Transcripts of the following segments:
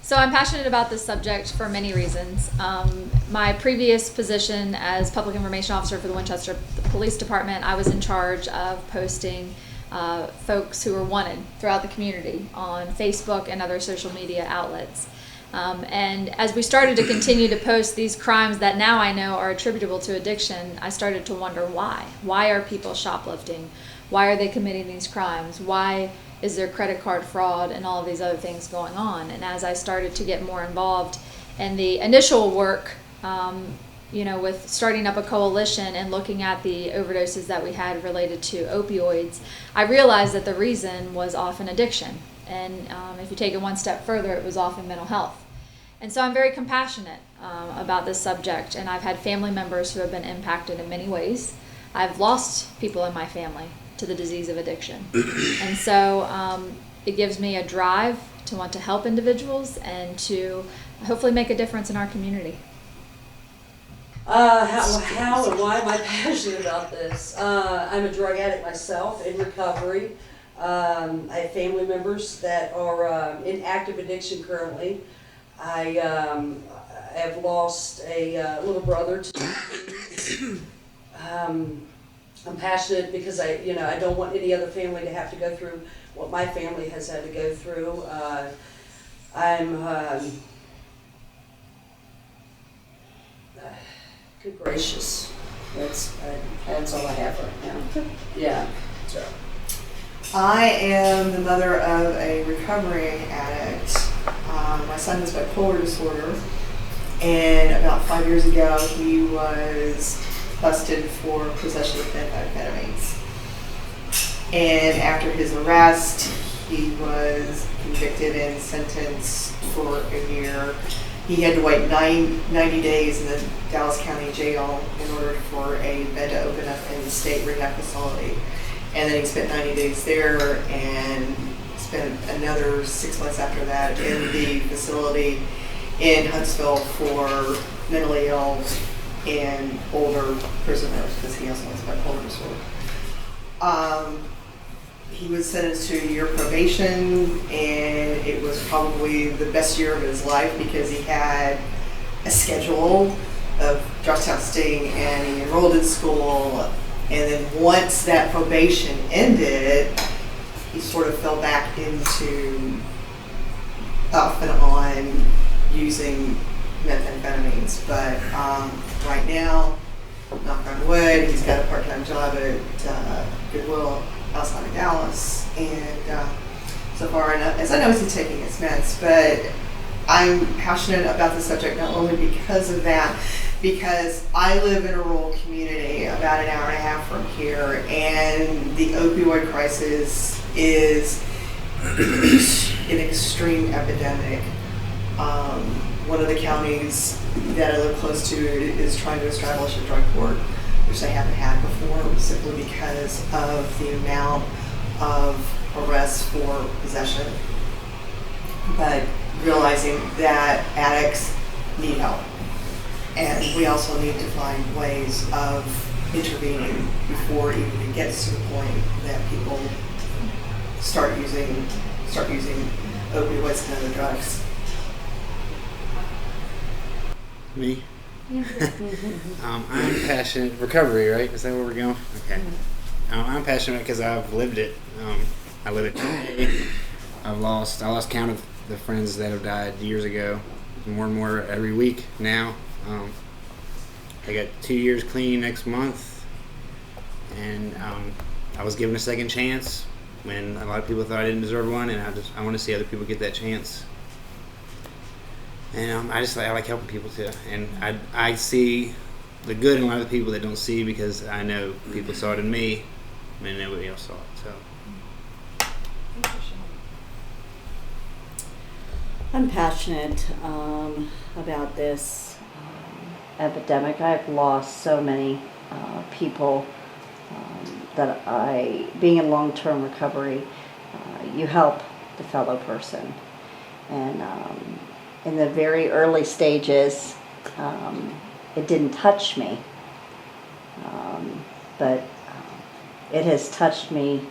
So I'm passionate about this subject for many reasons. My previous position as public information officer for the Winchester Police Department, I was in charge of posting folks who were wanted throughout the community on Facebook and other social media outlets. And as we started to continue to post these crimes that now I know are attributable to addiction, I started to wonder why. Why are people shoplifting? Why are they committing these crimes? Why is there credit card fraud and all of these other things going on? And as I started to get more involved in the initial work, with starting up a coalition and looking at the overdoses that we had related to opioids, I realized that the reason was often addiction. And if you take it one step further, it was often mental health. And so I'm very compassionate about this subject, and I've had family members who have been impacted in many ways. I've lost people in my family to the disease of addiction. And so it gives me a drive to want to help individuals and to hopefully make a difference in our community. How and why am I passionate about this? I'm a drug addict myself in recovery. I have family members that are in active addiction currently. I have lost a little brother to I'm passionate because I don't want any other family to have to go through what my family has had to go through. Good gracious, that's all I have right now. Yeah. So. I am the mother of a recovering addict. My son has bipolar disorder, and about 5 years ago he was busted for possession of methamphetamines. And after his arrest, he was convicted and sentenced for a year. He had to wait 90 days in the Dallas County Jail in order for a bed to open up in the state rehab facility. And then he spent 90 days there and spent another 6 months after that in the facility in Huntsville for mentally ill and older prisoners, because he also has bipolar disorder. He was sentenced to a year probation, and it was probably the best year of his life because he had a schedule of drug testing and he enrolled in school. And then once that probation ended, he sort of fell back into off and on using methamphetamines. But right now, knock on wood, he's got a part-time job at Goodwill outside of Dallas. And so far, as I know, he's taking his meds. But I'm passionate about the subject not only because of that, because I live in a rural community about an hour and a half from here, and the opioid crisis is an extreme epidemic. One of the counties that I live close to is trying to establish a drug court, which they haven't had before, simply because of the amount of arrests for possession. But realizing that addicts need help. And we also need to find ways of intervening before even it gets to the point that people start using opioids and other drugs. Me? I'm passionate. Recovery, right? Is that where we're going? Okay. I'm passionate because I've lived it. I live it today. I lost count of the friends that have died years ago. More and more every week now. I got 2 years clean next month, and I was given a second chance when a lot of people thought I didn't deserve one, and I want to see other people get that chance. And I like helping people too, and I see the good in a lot of the people that don't see, because I know people saw it in me and nobody else saw it. So I'm passionate about this epidemic. I've lost so many people that being in long-term recovery, you help the fellow person. And in the very early stages, it didn't touch me, but it has touched me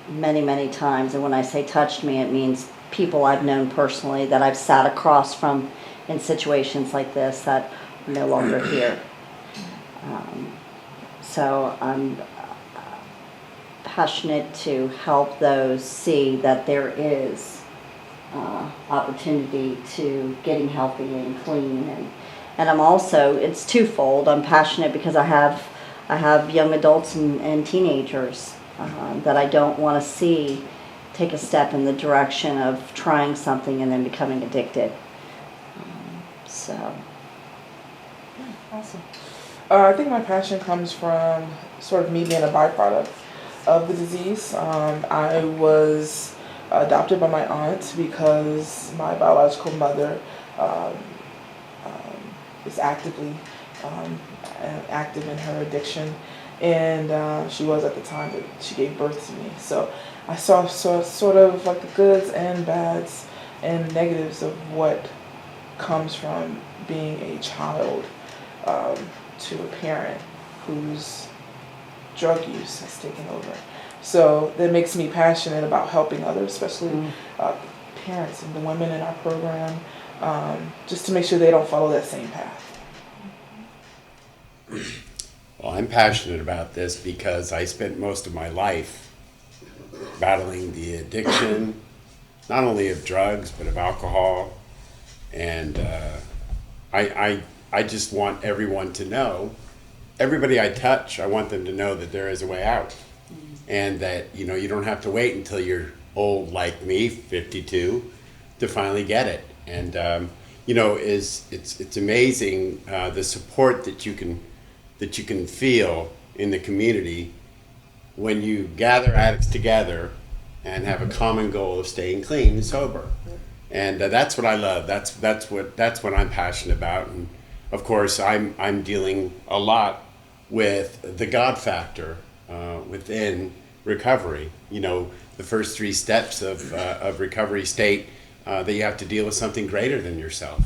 many, many times. And when I say touched me, it means people I've known personally that I've sat across from in situations like this that are no longer here. So I'm passionate to help those see that there is opportunity to getting healthy and clean, and I'm also, it's twofold. I'm passionate because I have young adults and teenagers that I don't want to see take a step in the direction of trying something and then becoming addicted. So. Awesome. I think my passion comes from sort of me being a byproduct of the disease. I was adopted by my aunt because my biological mother is actively active in her addiction, and she was at the time that she gave birth to me. So I saw sort of like the goods and bads and negatives of what comes from being a child to a parent whose drug use has taken over. So that makes me passionate about helping others, especially parents and the women in our program, just to make sure they don't follow that same path. Well, I'm passionate about this because I spent most of my life battling the addiction, not only of drugs, but of alcohol. And I just want everyone to know, everybody I touch, I want them to know that there is a way out. And that, you know, you don't have to wait until you're old like me, 52, to finally get it. And, you know, it's amazing the support that you can feel in the community when you gather addicts together and have a common goal of staying clean and sober. And that's what I love. That's what I'm passionate about. And of course, I'm dealing a lot with the God factor within recovery. You know, the first 3 steps of recovery state that you have to deal with something greater than yourself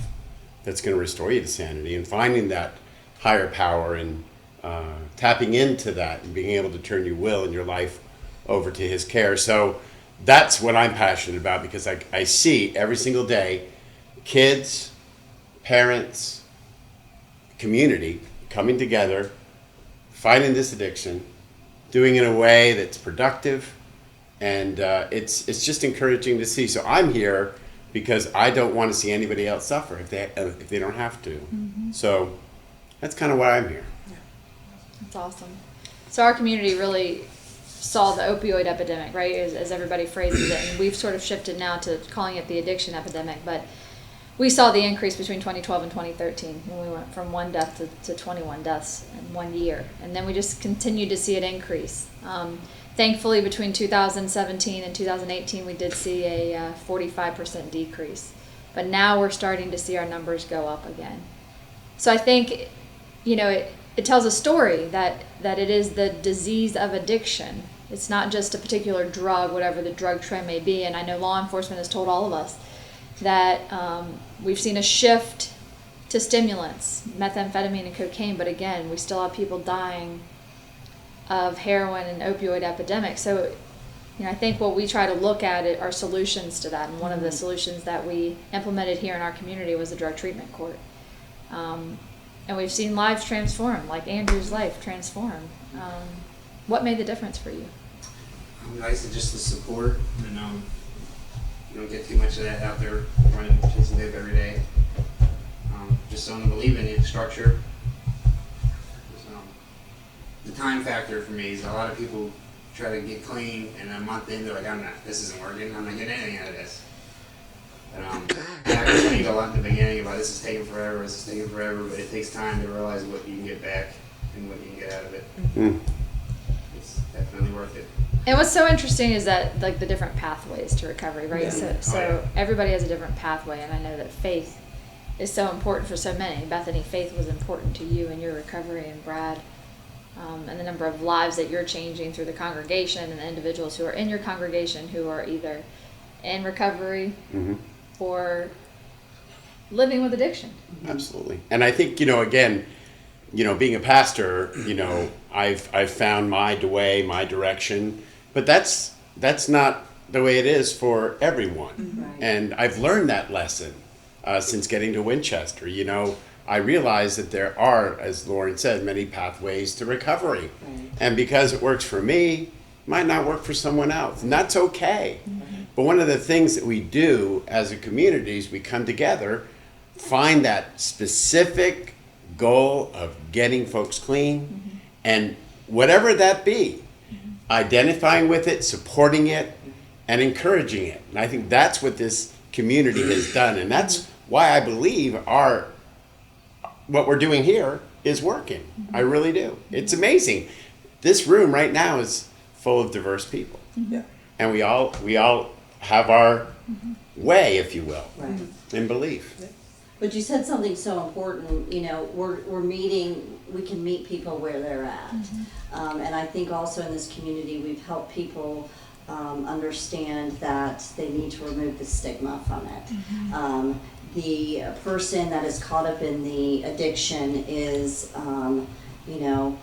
that's going to restore you to sanity, and finding that higher power and tapping into that and being able to turn your will and your life over to his care. So that's what I'm passionate about, because I see every single day kids, parents, community coming together, fighting this addiction, doing it in a way that's productive, and it's just encouraging to see. So I'm here because I don't want to see anybody else suffer if they don't have to. Mm-hmm. So that's kind of why I'm here. That's awesome. So our community really saw the opioid epidemic, right, as everybody phrases it, and we've sort of shifted now to calling it the addiction epidemic, but we saw the increase between 2012 and 2013 when we went from 1 death to 21 deaths in 1 year, and then we just continued to see it increase. Thankfully, between 2017 and 2018, we did see a 45% decrease, but now we're starting to see our numbers go up again. So I think, you know, it tells a story that it is the disease of addiction. It's not just a particular drug, whatever the drug trend may be. And I know law enforcement has told all of us that we've seen a shift to stimulants, methamphetamine and cocaine, but again, we still have people dying of heroin and opioid epidemic. So, you know, I think what we try to look at are solutions to that. And one of the solutions that we implemented here in our community was the drug treatment court. And we've seen lives transform, like Andrew's life transform. What made the difference for you? Nice, just the support, and you don't get too much of that out there running chasing dip every day. Just someone to believe in it, structure. The time factor for me is a lot of people try to get clean, and a month in they're like, this isn't working, I'm not getting anything out of this. And I was saying a lot in the beginning about this is taking forever, but it takes time to realize what you can get back and what you can get out of it. Mm-hmm. It's definitely worth it. And what's so interesting is that, like, the different pathways to recovery, right? Yeah. So everybody has a different pathway, and I know that faith is so important for so many. Bethany, faith was important to you in your recovery, and Brad, and the number of lives that you're changing through the congregation and the individuals who are in your congregation who are either in recovery or living with addiction. Absolutely. And I think, again, being a pastor, I've found my way, my direction, but that's not the way it is for everyone. Right. And I've learned that lesson since getting to Winchester. You know, I realized that there are, as Lauren said, many pathways to recovery. Right. And because it works for me, might not work for someone else. And that's okay. But one of the things that we do as a community is we come together, find that specific goal of getting folks clean, and whatever that be, identifying with it, supporting it, and encouraging it. And I think that's what this community has done. And that's why I believe what we're doing here is working. I really do. It's amazing. This room right now is full of diverse people. Yeah. And we all have our way, if you will, Right. in belief. But you said something so important, you know, we're meeting, we can meet people where they're at. And I think also in this community, we've helped people understand that they need to remove the stigma from it. The person that is caught up in the addiction is, you know,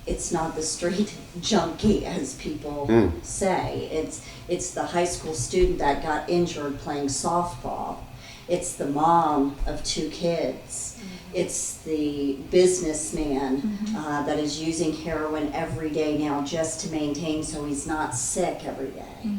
it's not the street junkie, as people say. It's the high school student that got injured playing softball. It's the mom of 2 kids. It's the businessman that is using heroin every day now just to maintain so he's not sick every day.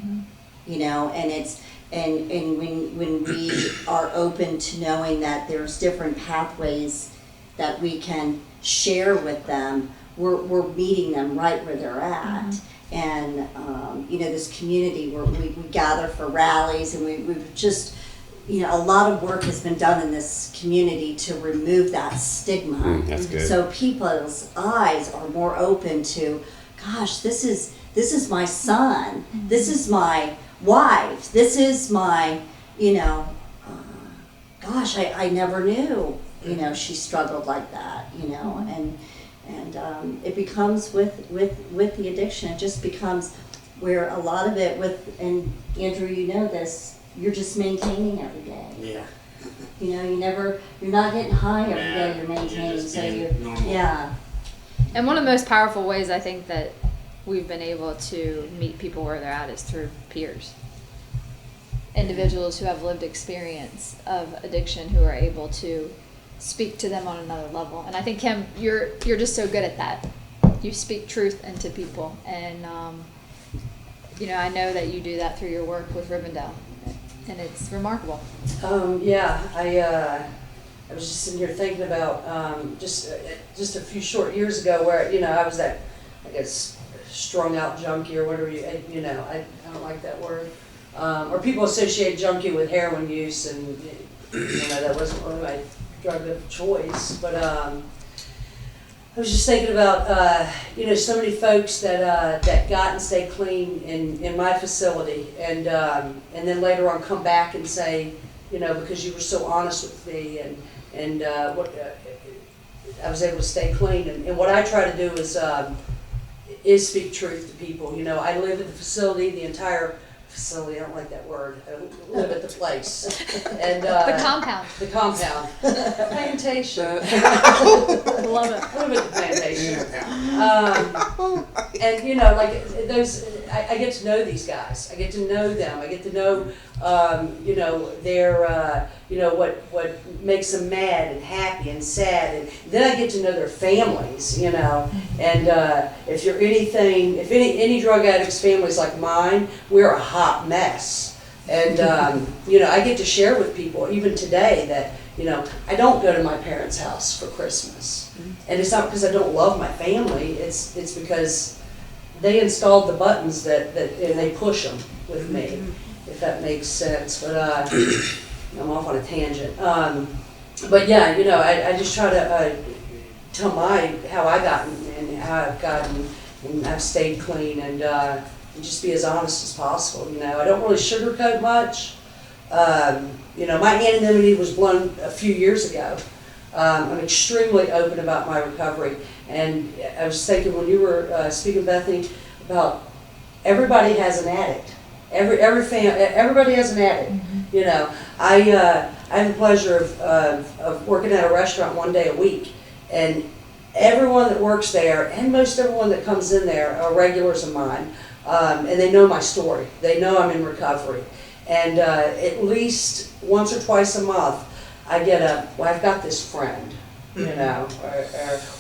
You know, and it's and when we are open to knowing that there's different pathways that we can share with them, we're meeting them right where they're at. And you know, this community where we gather for rallies, and we've just, you know, a lot of work has been done in this community to remove that stigma. That's good. So people's eyes are more open to, gosh, this is my son, this is my wife, this is my, you know, gosh, I never knew, you know, she struggled like that, you know, and it becomes with the addiction, it just becomes where a lot of it and Andrew, you know this, you're just maintaining every day. Yeah. You know, you're not getting high every day, you're You're maintaining, just so being normal. yeah. And one of the most powerful ways I think that we've been able to meet people where they're at is through peers. Individuals who have lived experience of addiction who are able to speak to them on another level. And I think, Kim, you're just so good at that. You speak truth into people. And, you know, I know that you do that through your work with Rivendell. And it's remarkable. Yeah, I was just sitting here thinking about just a few short years ago where, you know, I was that, I guess, strung out junkie or whatever you know, I don't like that word. Or people associate junkie with heroin use, and you know, that wasn't really my drug of choice. But I was just thinking about you know, so many folks that got and stayed clean in my facility, and then later on come back and say, you know, because you were so honest with me, and what I was able to stay clean. And what I try to do is speak truth to people. You know, I live at the facility, the entire facility, I don't like that word, I live at the place. And The compound. the compound. Plantation. Love it. I live at the plantation. And you know, like those, I get to know these guys. I get to know them. I get to know, you know, their, you know, what makes them mad and happy and sad, and then I get to know their families. You know, and if you're anything, if any drug addicts' families like mine, we're a hot mess. And you know, I get to share with people even today that, you know, I don't go to my parents' house for Christmas, and it's not because I don't love my family. It's because they installed the buttons that and they push them with me, if that makes sense. But I'm off on a tangent. But yeah, you know, I just try to tell how I got and how I've gotten, and I've stayed clean, and just be as honest as possible. You know, I don't really sugarcoat much. You know, my anonymity was blown a few years ago. I'm extremely open about my recovery, and I was thinking when you were speaking, Bethany, about everybody has an addict. Everybody has an addict. You know, I have the pleasure of working at a restaurant one day a week, and everyone that works there and most everyone that comes in there are regulars of mine. And they know my story. They know I'm in recovery. And at least once or twice a month, I get I've got this friend, you know,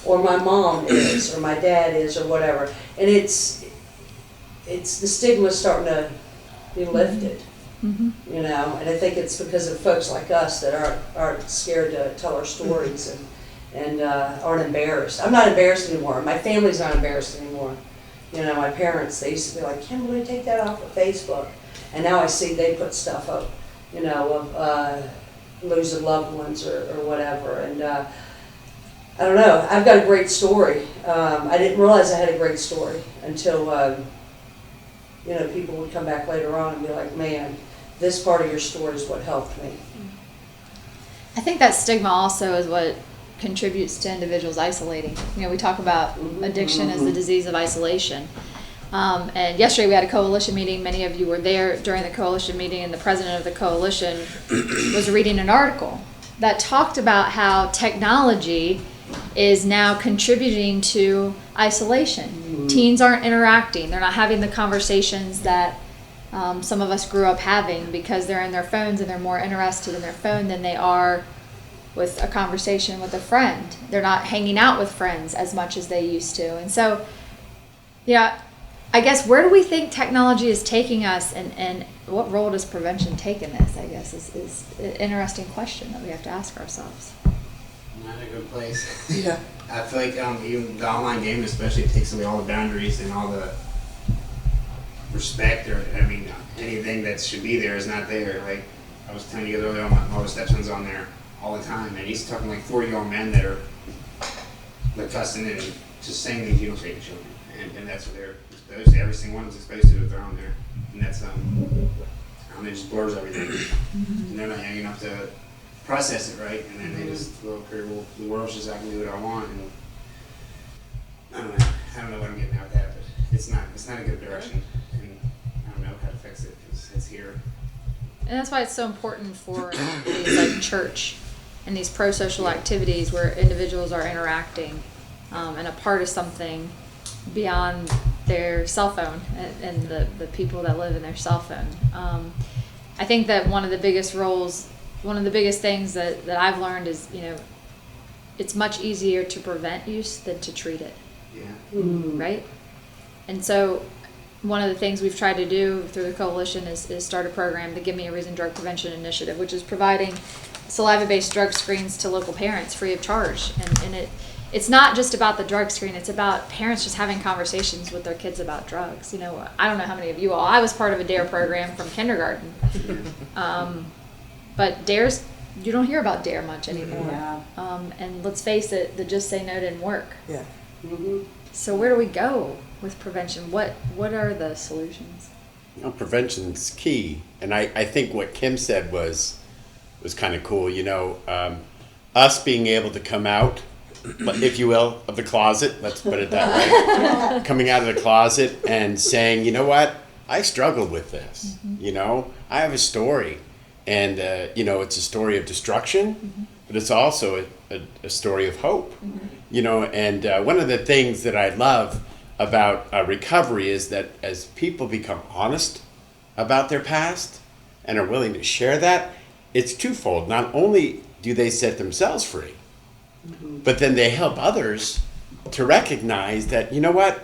or my mom is, or my dad is, or whatever. And it's the stigma's starting to be lifted, you know. And I think it's because of folks like us that aren't scared to tell our stories and aren't embarrassed. I'm not embarrassed anymore. My family's not embarrassed anymore. You know, my parents, they used to be like, Kimberly, take that off of Facebook. And now I see they put stuff up, you know, of losing loved ones or whatever. And I don't know, I've got a great story. I didn't realize I had a great story until, you know, people would come back later on and be like, man, this part of your story is what helped me. I think that stigma also is what contributes to individuals isolating. You know, we talk about addiction as the disease of isolation. And yesterday we had a coalition meeting. Many of you were there during the coalition meeting, and the president of the coalition was reading an article that talked about how technology is now contributing to isolation. Teens aren't interacting. They're not having the conversations that some of us grew up having because they're in their phones and they're more interested in their phone than they are with a conversation with a friend. They're not hanging out with friends as much as they used to. And so, yeah, I guess where do we think technology is taking us, and what role does prevention take in this, I guess, is an interesting question that we have to ask ourselves. Not a good place. Yeah. I feel like even the online game especially takes away all the boundaries and all the respect, or anything that should be there is not there. Like I was telling you earlier, all the stepson's on there all the time, and he's talking like 40-year-old men that are like cussing and just saying things you don't say to children, and that's what they're exposed to. Every single one is exposed to if they're on there, and that's it just blurs everything, and they're not young enough to process it right, and then they just go, okay, well, the world's just I can do what I want, and I don't know what I'm getting at with that, but it's not a good direction, and I don't know how to fix it because it's here. And that's why it's so important for these like church and these pro-social activities where individuals are interacting and a part of something beyond their cell phone and the people that live in their cell phone. I think that one of the biggest things that I've learned is, you know, it's much easier to prevent use than to treat it. Yeah. Right? And so one of the things we've tried to do through the coalition is start a program, the Give Me a Reason Drug Prevention Initiative, which is providing saliva-based drug screens to local parents free of charge. And it's not just about the drug screen, it's about parents just having conversations with their kids about drugs. You know, I don't know how many of you all, I was part of a DARE program from kindergarten. But DARE's, you don't hear about DARE much anymore. Yeah. And let's face it, the Just Say No didn't work. Yeah. So where do we go with prevention? What are the solutions? You know, prevention's key, and I think what Kim said was kind of cool. You know, us being able to come out, if you will, of the closet. Let's put it that way. Coming out of the closet and saying, you know what, I struggled with this. You know, I have a story, and you know, it's a story of destruction, but it's also a story of hope. You know, and one of the things that I love about recovery is that as people become honest about their past and are willing to share that, it's twofold. Not only do they set themselves free, but then they help others to recognize that, you know what,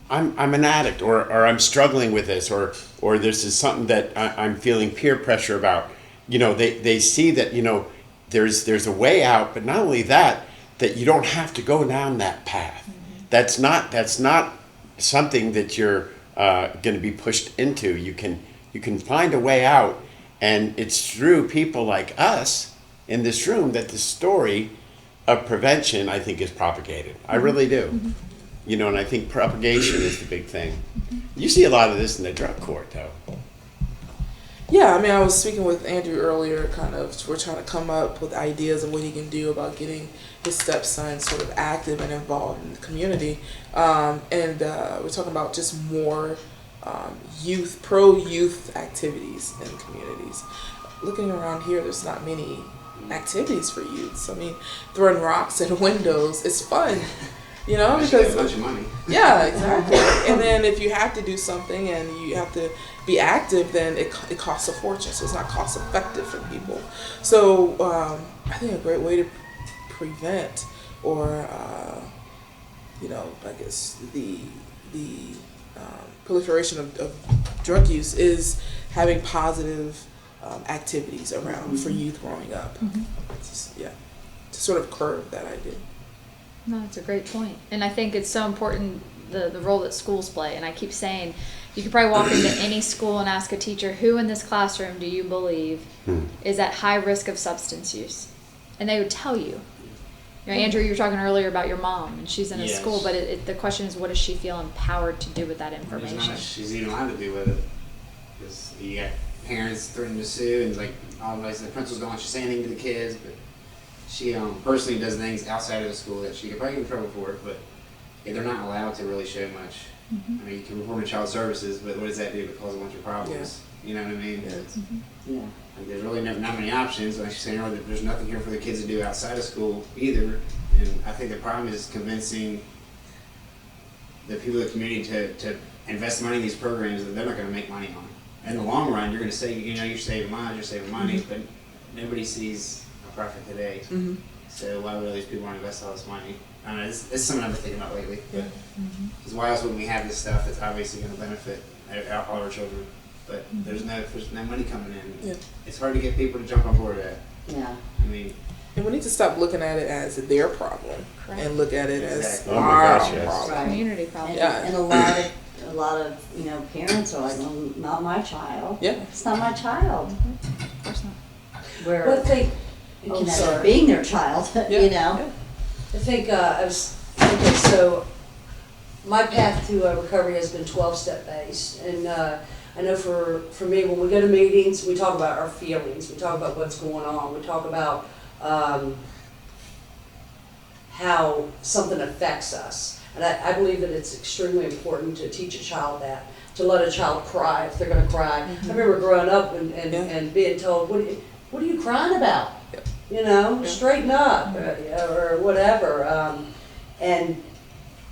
I'm an addict, or I'm struggling with this, or this is something that I'm feeling peer pressure about. You know, they see that, you know, there's a way out, but not only that you don't have to go down that path. That's not something that you're going to be pushed into. You can find a way out, and it's through people like us in this room that the story of prevention, I think, is propagated. I really do. You know, and I think propagation is the big thing. You see a lot of this in the drug court, though. Yeah, I mean, I was speaking with Andrew earlier, kind of, we're trying to come up with ideas of what he can do about getting his stepson sort of active and involved in the community. And we're talking about just more pro-youth activities in communities. Looking around here, there's not many activities for youths. I mean, throwing rocks at windows is fun, You know, She got because a bunch of money. yeah, exactly. And then if you have to do something and you have to be active, then it costs a fortune. So it's not cost effective for people. So I think a great way to prevent or I guess the proliferation of drug use is having positive activities around for youth growing up. To sort of curb that idea. No, that's a great point. And I think it's so important, the role that schools play. And I keep saying, you could probably walk into any school and ask a teacher, who in this classroom do you believe is at high risk of substance use? And they would tell you. You know, Andrew, you were talking earlier about your mom, and she's in a school, but the question is, what does she feel empowered to do with that information? There's not much she's even allowed to do with it. Because you got parents threatening to sue, and like, the principals don't want you to say anything to the kids, but she personally does things outside of the school that she could probably get in trouble for, but they're not allowed to really show much. I mean, you can report to child services, but what does that do? It causes a bunch of problems. You know what I mean? Like, there's really not many options. Like she's saying earlier, there's nothing here for the kids to do outside of school either. And I think the problem is convincing the people of the community to invest money in these programs that they're not going to make money on. In the long run, you're going to say, you're saving money, but nobody sees a profit today. So why would all these people want to invest all this money? I don't know, it's something I've been thinking about lately. Because why else would we have this stuff that's obviously going to benefit all our children? But there's no money coming in. It's hard to get people to jump on board with that. Yeah. I mean, and we need to stop looking at it as their problem and look at it as Oh my our gosh, yes. problem. Right. Community problem. And a lot of parents are like, well, not my child. Yeah. It's not my child. Of course not. Where But I think, it can end up being their child, you know. I think I was thinking, so my path to recovery has been 12-step based, and I know for me, when we go to meetings, we talk about our feelings, we talk about what's going on, we talk about how something affects us. And I believe that it's extremely important to teach a child that, to let a child cry if they're going to cry. I remember growing up and being told, what are you crying about? You know, straighten up or whatever. And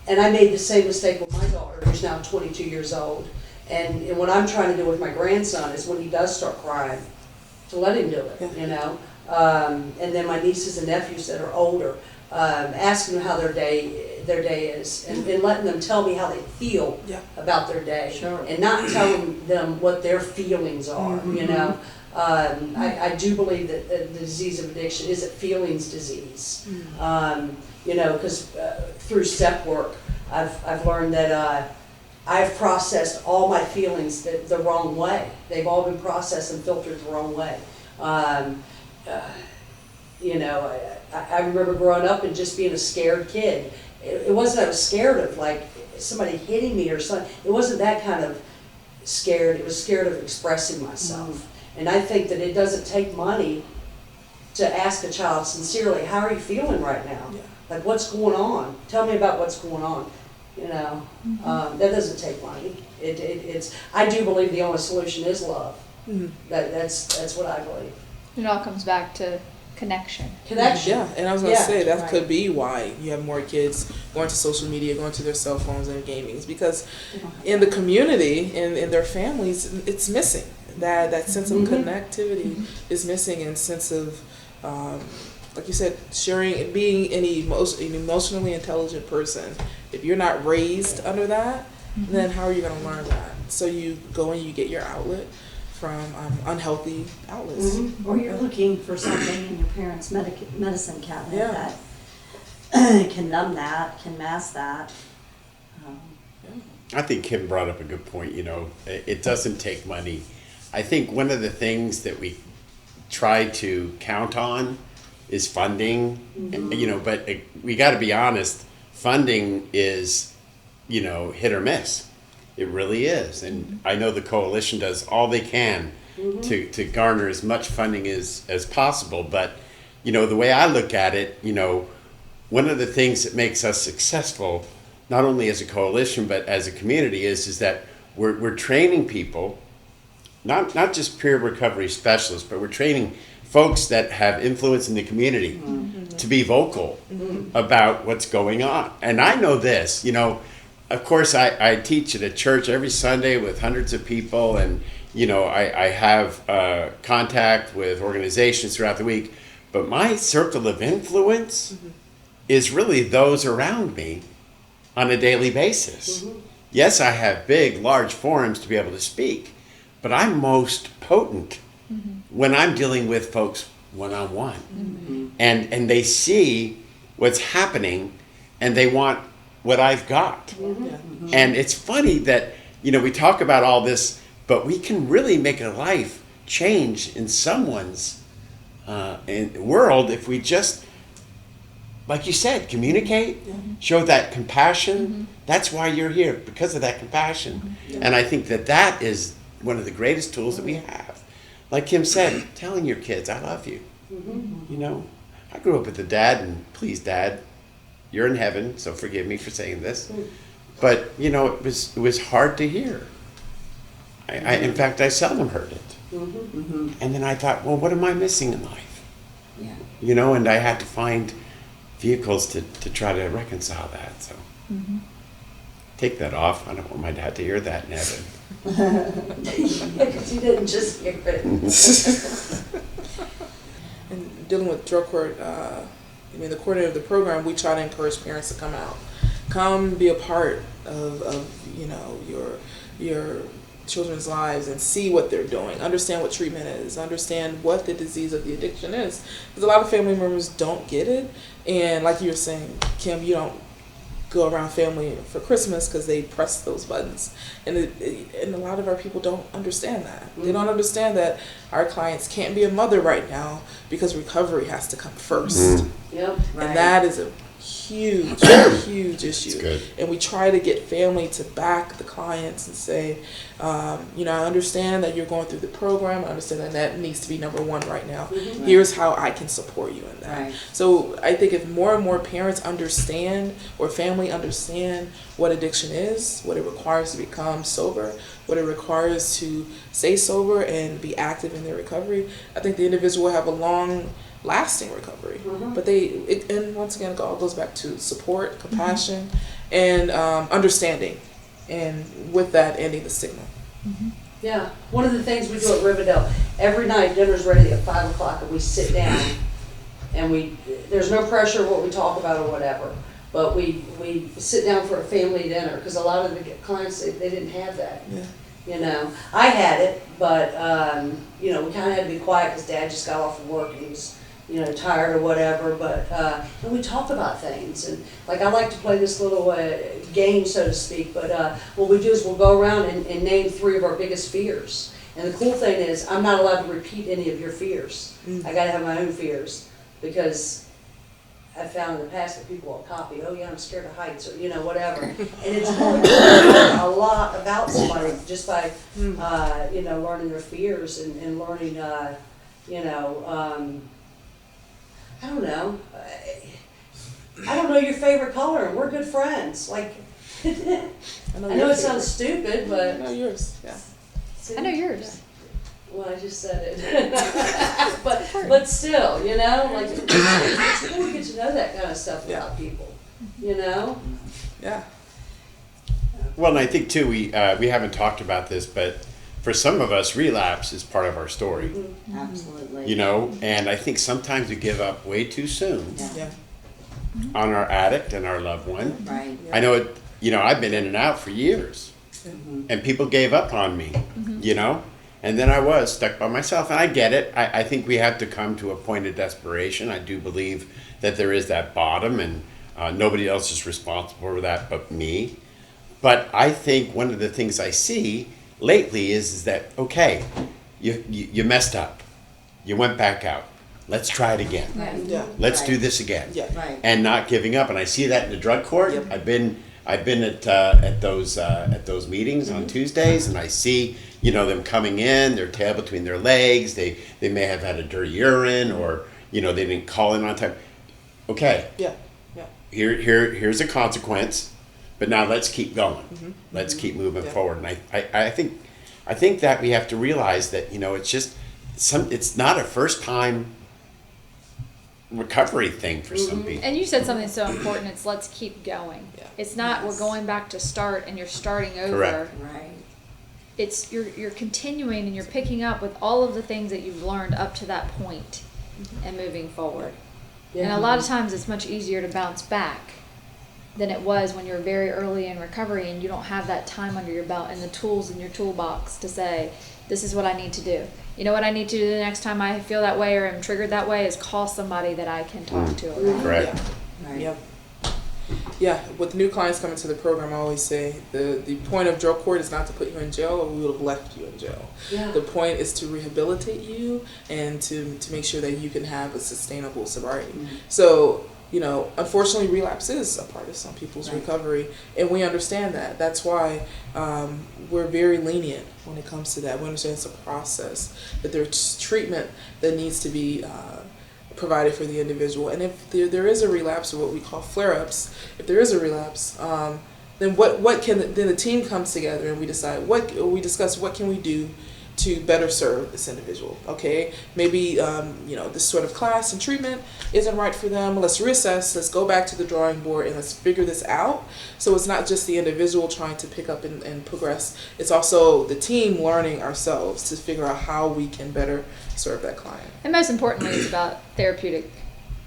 I made the same mistake with my daughter, who's now 22 years old. And what I'm trying to do with my grandson is when he does start crying, to let him do it, you know. And then my nieces and nephews that are older, asking them how their day is, and letting them tell me how they feel about their day, and not telling them what their feelings are, you know. I do believe that the disease of addiction is a feelings disease, you know, because through step work, I've learned that I've processed all my feelings the wrong way. They've all been processed and filtered the wrong way. You know, I remember growing up and just being a scared kid. It wasn't I was scared of like somebody hitting me or something. It wasn't that kind of scared. It was scared of expressing myself. And I think that it doesn't take money to ask a child sincerely, how are you feeling right now? Like, what's going on? Tell me about what's going on. You know, that doesn't take money. It's. I do believe the only solution is love. That's what I believe. It all comes back to connection. Connection. Yeah, and I was going to say that could be why you have more kids going to social media, going to their cell phones and gaming, because in the community, in their families, it's missing. That sense of connectivity is missing, and sense of, like you said, sharing, being an emotionally intelligent person. If you're not raised under that, then how are you going to learn that? So you go and you get your outlet from unhealthy outlets. Or you're looking for something in your parents' medicine cabinet that can numb that, can mask that. I think Kim brought up a good point. You know, it doesn't take money. I think one of the things that we try to count on is funding. And, you know, but we got to be honest. Funding is, you know, hit or miss. It really is. And I know the coalition does all they can to garner as much funding as possible. But, you know, the way I look at it, you know, one of the things that makes us successful, not only as a coalition, but as a community, is that we're training people, not just peer recovery specialists, but we're training folks that have influence in the community to be vocal about what's going on. And I know this, you know, of course I teach at a church every Sunday with hundreds of people, and you know, I have contact with organizations throughout the week, but my circle of influence is really those around me on a daily basis. Yes, I have big, large forums to be able to speak, but I'm most potent when I'm dealing with folks one-on-one. And they see what's happening and they want what I've got. And it's funny that, you know, we talk about all this, but we can really make a life change in someone's world if we just, like you said, communicate, show that compassion. That's why you're here, because of that compassion. And I think that that is one of the greatest tools that we have. Like Kim said, telling your kids, I love you. You know, I grew up with a dad, and please, Dad, you're in heaven, so forgive me for saying this. But, you know, it was hard to hear. In fact, I seldom heard it. And then I thought, well, what am I missing in life? You know, and I had to find vehicles to try to reconcile that. So take that off. I don't want my dad to hear that in heaven. Because you didn't just hear it. And dealing with drug court, the coordinator of the program, we try to encourage parents to come out. Come be a part of you know, your children's lives and see what they're doing. Understand what treatment is. Understand what the disease of the addiction is. Because a lot of family members don't get it. And like you were saying, Kim, you don't go around family for Christmas because they press those buttons. And a lot of our people don't understand that. They don't understand that our clients can't be a mother right now because recovery has to come first. And that is a huge, huge issue. Good. And we try to get family to back the clients and say, you know, I understand that you're going through the program. I understand that needs to be number one right now. Here's how I can support you in that. So I think if more and more parents understand, or family understand what addiction is, what it requires to become sober, what it requires to stay sober and be active in their recovery, I think the individual will have a long lasting recovery. But and once again, it all goes back to support, compassion, and understanding, and with that, ending the stigma. Yeah, one of the things we do at Riverdale, every night dinner's ready at 5 o'clock, and we sit down, and there's no pressure what we talk about or whatever, but we sit down for a family dinner, because a lot of the clients, they didn't have that. You know, I had it, but you know, we kind of had to be quiet because Dad just got off of work and he was, you know, tired or whatever. But and we talk about things, and like I like to play this little game, so to speak. But what we do is we'll go around and name 3 of our biggest fears. And the cool thing is, I'm not allowed to repeat any of your fears. I got to have my own fears, because I've found in the past that people will copy, oh yeah, I'm scared of heights, or, you know, whatever. And it's really learning a lot about somebody just by, you know, learning their fears and learning, you know, I don't know. I don't know your favorite color, and we're good friends. Like, I know it sounds stupid, but. I know yours, yeah. I know yours. Well, I just said it. but still, you know, like, it's cool to get to know that kind of stuff about people, you know? Yeah. Well, and I think too, we haven't talked about this, but for some of us, relapse is part of our story. Absolutely. You know, and I think sometimes we give up way too soon Yeah. on our addict and our loved one. Right. I know it, you know, I've been in and out for years, and people gave up on me, you know? And then I was stuck by myself, and I get it. I think we have to come to a point of desperation. I do believe that there is that bottom, and nobody else is responsible for that but me. But I think one of the things I see lately is that, okay, you messed up. You went back out. Let's try it again. Yeah. Let's do this again. Yeah. Right. And not giving up. And I see that in the drug court. Yep. I've been at those meetings on Tuesdays, and I see, you know, them coming in, their tail between their legs. They may have had a dirty urine, or, you know, they didn't call in on time. Okay. Yeah. Yeah. Here's a consequence, but now let's keep going. Let's keep moving forward. And I think that we have to realize that, you know, it's just it's not a first time recovery thing for some people. And you said something so important. It's let's keep going. Yeah. It's not we're going back to start and you're starting over. Correct. Right. It's you're continuing and you're picking up with all of the things that you've learned up to that point and moving forward. And a lot of times it's much easier to bounce back than it was when you're very early in recovery and you don't have that time under your belt and the tools in your toolbox to say, this is what I need to do. You know what I need to do the next time I feel that way or am triggered that way is call somebody that I can talk to about it. Correct. Right. Yep. Yeah, with new clients coming to the program, I always say the point of drug court is not to put you in jail, or we would have left you in jail. Yeah. The point is to rehabilitate you and to make sure that you can have a sustainable sobriety. So, you know, unfortunately, relapse is a part of some people's recovery, and we understand that. That's why we're very lenient when it comes to that. We understand it's a process, that there's treatment that needs to be provided for the individual. And if there is a relapse, or what we call flare-ups, if there is a relapse, then then the team comes together and we discuss what can we do to better serve this individual. Okay, maybe this sort of class and treatment isn't right for them. Let's reassess. Let's go back to the drawing board and let's figure this out. So it's not just the individual trying to pick up and progress. It's also the team learning ourselves to figure out how we can better serve that client. And most importantly, it's about therapeutic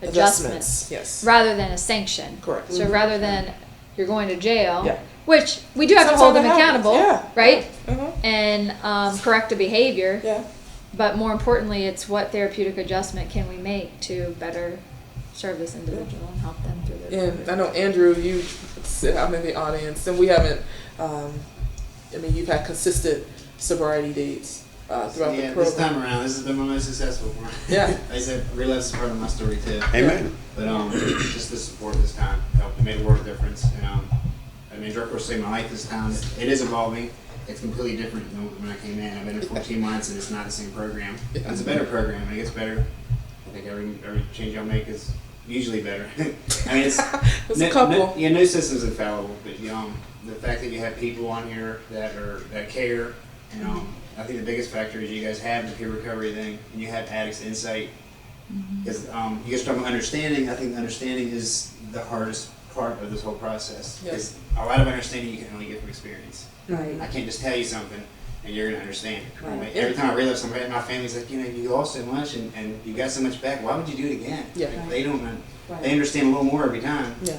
adjustments Yes. rather than a sanction. Correct. So rather than you're going to jail, Yeah. which we do have to Sometimes hold them that happens. accountable, Yeah. right? Uh-huh. And correct the behavior. Yeah. But more importantly, it's what therapeutic adjustment can we make to better serve this individual and help them through their And I know, Andrew, you sit out in the audience, and we haven't, you've had consistent sobriety dates throughout the Yeah, program. this time around, this has been my most successful one. Yeah. Like I said, relapse is part of my story too. Amen. But just the support this time helped. It made a world of difference. And drug court saved my life this time. It is evolving. It's completely different than when I came in. I've been in 14 months and it's not the same program. It's a better program. It gets better. I think every change y'all make is usually better. I mean, it's There's a couple. No system's infallible, but the fact that you have people on here that care, I think the biggest factor is you guys have the peer recovery thing, and you have addicts insight. Because you guys talk about understanding. I think the understanding is the hardest part of this whole process. Because a lot of understanding you can only get from experience. Right. I can't just tell you something and you're gonna understand it. Right. Like, every time I relapse, somebody in my family's like, you lost so much and you got so much back. Why would you do it again? Yeah. Like, they don't. Right. They understand a little more every time. Yeah.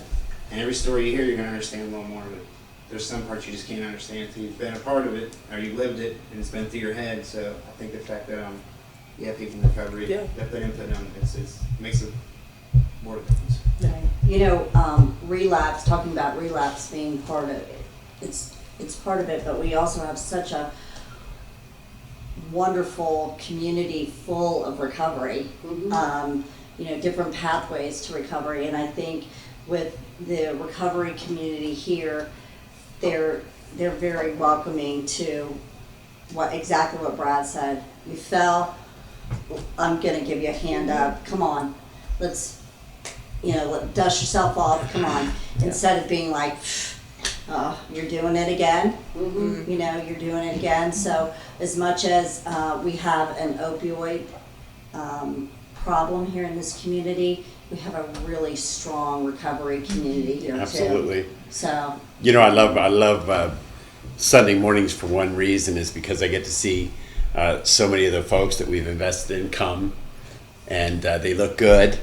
And every story you hear, you're gonna understand a little more. But there's some parts you just can't understand until you've been a part of it or you lived it and it's been through your head. So I think the fact that you have people in recovery that put input on it makes a more difference. Relapse, talking about relapse being part of it, it's part of it, but we also have such a wonderful community full of recovery, different pathways to recovery, and I think with the recovery community here, they're very welcoming to exactly what Brad said. You fell, I'm gonna give you a hand up, come on, let's dust yourself off, come on, instead of being like, you're doing it again, you're doing it again. So as much as we have an opioid problem here in this community, we have a really strong recovery community here too. Absolutely. So I love Sunday mornings for one reason, is because I get to see so many of the folks that we've invested in come, and they look good,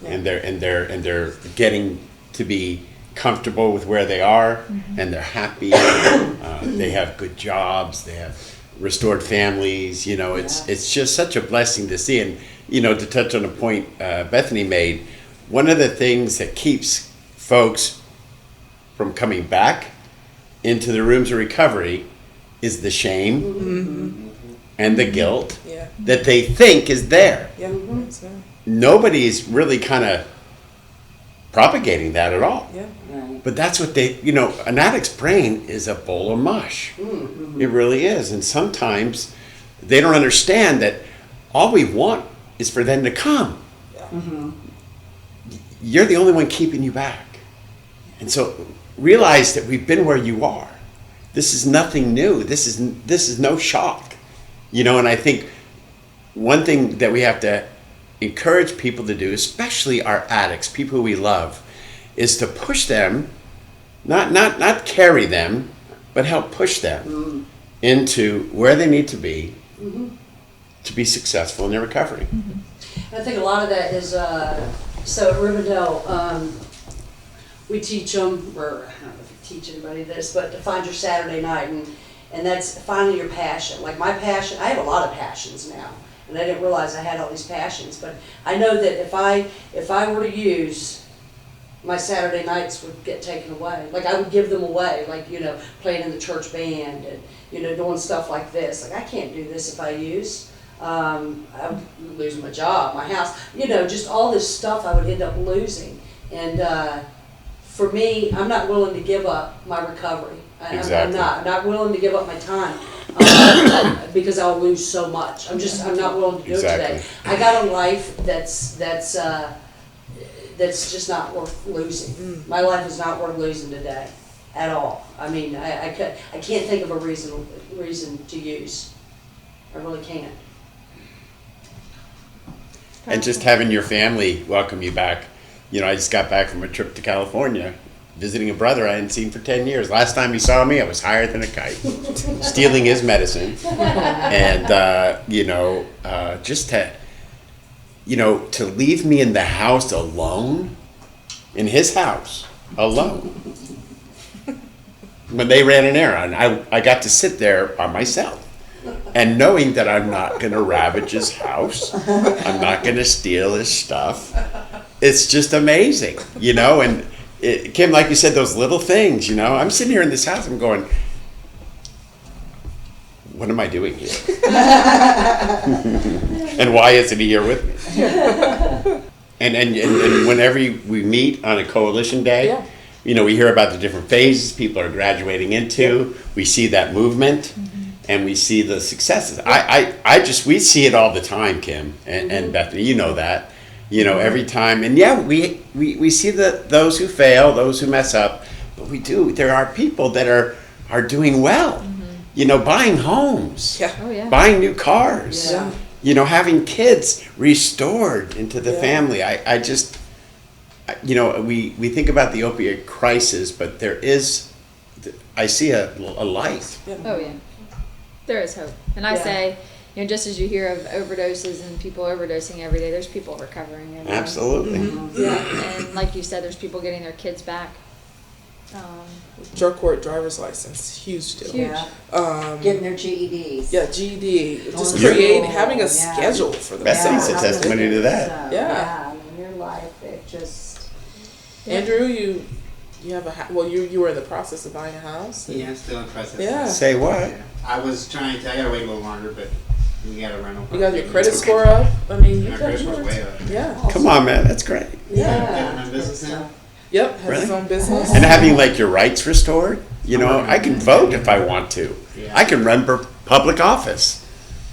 and they're getting to be comfortable with where they are, and they're happy. They have good jobs. They have restored families. It's just such a blessing to see. And to touch on a point Bethany made, one of the things that keeps folks from coming back into the rooms of recovery is the shame and the guilt that they think is there. Yeah. Nobody's really kind of propagating that at all. Yeah. right. But that's what an addict's brain is a bowl of mush. It really is. And sometimes they don't understand that all we want is for them to come. You're the only one keeping you back. And so realize that we've been where you are. This is nothing new. This is no shock. And I think one thing that we have to encourage people to do, especially our addicts, people we love, is to push them, not carry them, but help push them into where they need to be successful in their recovery. I think a lot of that is, so at Rivendell, we teach them, or I don't know if you teach anybody this, but to find your Saturday night, and that's finding your passion. Like my passion, I have a lot of passions now, and I didn't realize I had all these passions, but I know that if I were to use, my Saturday nights would get taken away. Like I would give them away, like, you know, playing in the church band and, you know, doing stuff like this. Like I can't do this if I use. I would lose my job, my house, you know, just all this stuff I would end up losing. And for me, I'm not willing to give up my recovery. Exactly. I'm not willing to give up my time because I'll lose so much. I'm not willing to do it today. I got a life that's just not worth losing. My life is not worth losing today at all. I mean, I can't think of a reason to use. I really can't. And just having your family welcome you back. You know, I just got back from a trip to California, visiting a brother I hadn't seen for 10 years. Last time he saw me, I was higher than a kite, stealing his medicine. And, you know, just to, you know, to leave me in the house alone, in his house, alone. When they ran an errand, I got to sit there by myself. And knowing that I'm not going to ravage his house, I'm not going to steal his stuff, it's just amazing, you know. And Kim, like you said, those little things, you know, I'm sitting here in this house, I'm going, what am I doing here? And why isn't he here with me? And whenever we meet on a coalition day, you know, we hear about the different phases people are graduating into. We see that movement. And we see the successes. We see it all the time, Kim and Bethany. You know that. You know, every time. And yeah, we see those who fail, those who mess up. But we do. There are people that are doing well. You know, buying homes. Buying new cars. You know, having kids restored into the family. I just, you know, we think about the opioid crisis, but I see a light. Oh yeah. There is hope. And I say, you know, just as you hear of overdoses and people overdosing every day, there's people recovering every day. Absolutely. And like you said, there's people getting their kids back. Drug court driver's license, huge deal. Huge. Getting their GEDs. Yeah, GED. Just having a schedule for them. Bethany's a testimony to that. I mean, your life, it just... Andrew, you have you were in the process of buying a house? Yeah, still in the process. Yeah. Say what? I was trying to, I gotta wait a little longer, but we got a rental. You got your credit score up? I mean, My credit score's way up. Yeah. Come on, man. That's great. Getting my business now. Yep, has Really? his own business. And having like your rights restored, you know, I can vote if I want to. I can run for public office.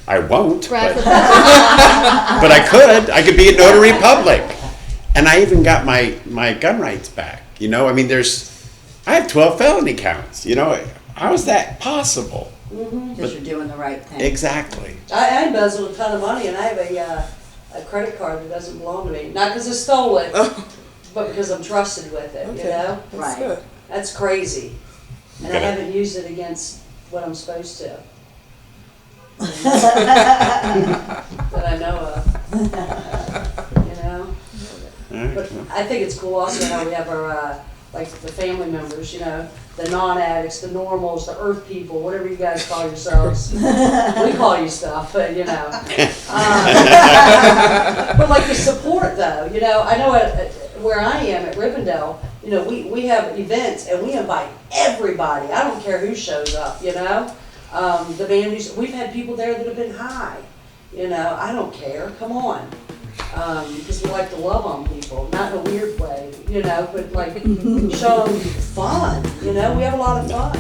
I won't, but I could. I could be a notary public. And I even got my gun rights back. You know, I mean, I have 12 felony counts. You know, how is that possible? Because you're doing the right thing. Exactly. I embezzled a ton of money, and I have a credit card that doesn't belong to me. Not because I stole it, but because I'm trusted with it. Okay. You know, That's good. that's crazy, and I Gotta- haven't used it against what I'm supposed to. That I know of. You know. All right. But I think it's cool also how we have our, like the family members, you know, the non-addicts, the normals, the earth people, whatever you guys call yourselves. We call you stuff, but you know. But like the support though, you know, I know where I am at Rivendell, you know, we have events and we invite everybody. I don't care who shows up, you know. The band, we've had people there that have been high, you know, I don't care, come on. Because we like to love on people, not in a weird way, you know, but like show them fun, you know, we have a lot of fun.